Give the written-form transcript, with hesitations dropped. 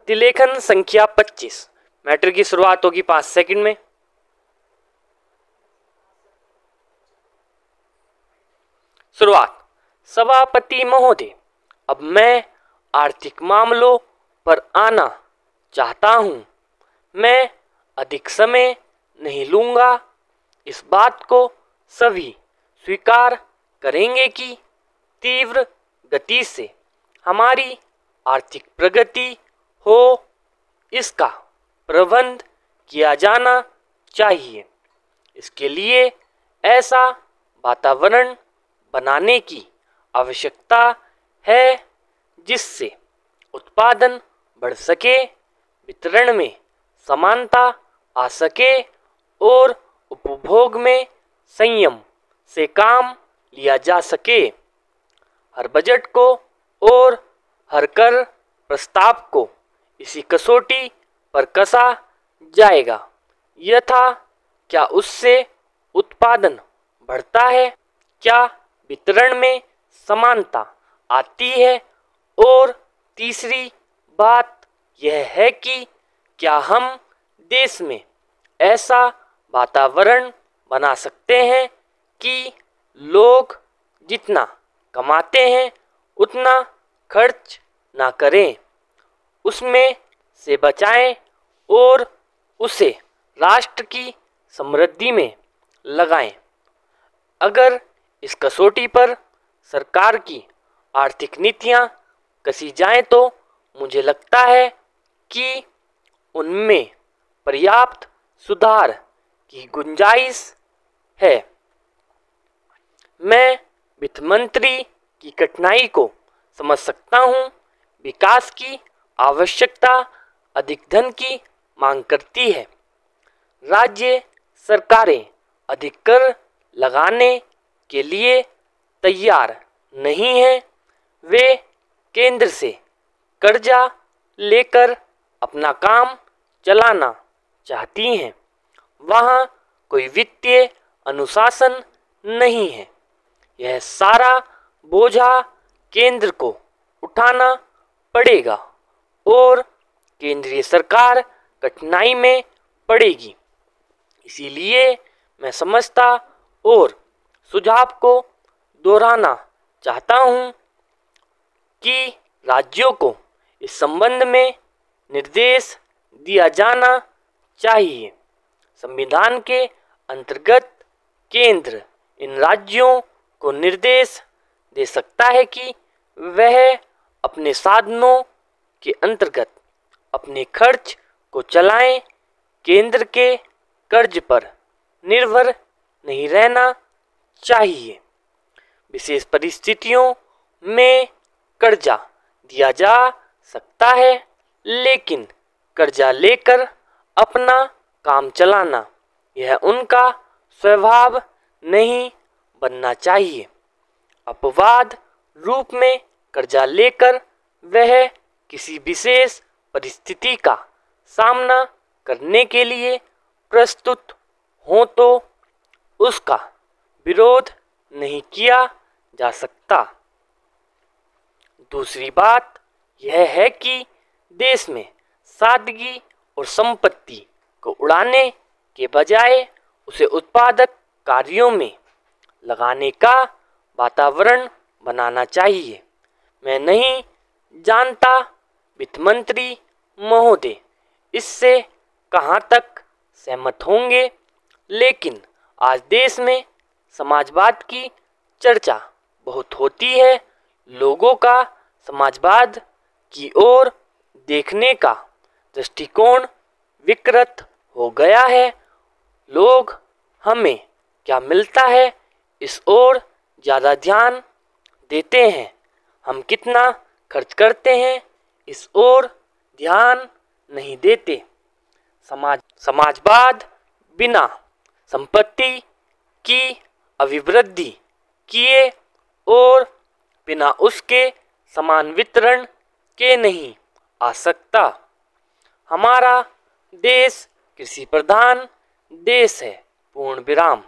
प्रतिलेखन संख्या 25। मैट्रिक की शुरुआत होगी 5 सेकंड में। शुरुआत। सभापति महोदय, अब मैं आर्थिक मामलों पर आना चाहता हूं। मैं अधिक समय नहीं लूंगा। इस बात को सभी स्वीकार करेंगे कि तीव्र गति से हमारी आर्थिक प्रगति हो, इसका प्रबंध किया जाना चाहिए। इसके लिए ऐसा वातावरण बनाने की आवश्यकता है जिससे उत्पादन बढ़ सके, वितरण में समानता आ सके और उपभोग में संयम से काम लिया जा सके। हर बजट को और हर कर प्रस्ताव को इसी कसौटी पर कसा जाएगा। यथा क्या उससे उत्पादन बढ़ता है, क्या वितरण में समानता आती है, और तीसरी बात यह है कि क्या हम देश में ऐसा वातावरण बना सकते हैं कि लोग जितना कमाते हैं उतना खर्च ना करें, उसमें से बचाएं और उसे राष्ट्र की समृद्धि में लगाएं। अगर इस कसौटी पर सरकार की आर्थिक नीतियां कसी जाएं तो मुझे लगता है कि उनमें पर्याप्त सुधार की गुंजाइश है। मैं वित्त मंत्री की कठिनाई को समझ सकता हूं। विकास की आवश्यकता अधिक धन की मांग करती है। राज्य सरकारें अधिक कर लगाने के लिए तैयार नहीं हैं। वे केंद्र से कर्जा लेकर अपना काम चलाना चाहती हैं। वहाँ कोई वित्तीय अनुशासन नहीं है। यह सारा बोझा केंद्र को उठाना पड़ेगा और केंद्रीय सरकार कठिनाई में पड़ेगी। इसीलिए मैं समझता और सुझाव को दोहराना चाहता हूं कि राज्यों को इस संबंध में निर्देश दिया जाना चाहिए। संविधान के अंतर्गत केंद्र इन राज्यों को निर्देश दे सकता है कि वह अपने साधनों के अंतर्गत अपने खर्च को चलाएं। केंद्र के कर्ज पर निर्भर नहीं रहना चाहिए। विशेष परिस्थितियों में कर्जा दिया जा सकता है, लेकिन कर्जा लेकर अपना काम चलाना यह उनका स्वभाव नहीं बनना चाहिए। अपवाद रूप में कर्जा लेकर वह किसी विशेष परिस्थिति का सामना करने के लिए प्रस्तुत हो तो उसका विरोध नहीं किया जा सकता। दूसरी बात यह है कि देश में सादगी और संपत्ति को उड़ाने के बजाय उसे उत्पादक कार्यों में लगाने का वातावरण बनाना चाहिए। मैं नहीं जानता वित्त मंत्री महोदय इससे कहां तक सहमत होंगे, लेकिन आज देश में समाजवाद की चर्चा बहुत होती है। लोगों का समाजवाद की ओर देखने का दृष्टिकोण विकृत हो गया है। लोग हमें क्या मिलता है इस ओर ज़्यादा ध्यान देते हैं। हम कितना खर्च करते हैं इस ओर ध्यान नहीं देते। समाजवाद बिना संपत्ति की अभिवृद्धि किए और बिना उसके समान वितरण के नहीं आ सकता। हमारा देश कृषि प्रधान देश है। पूर्ण विराम।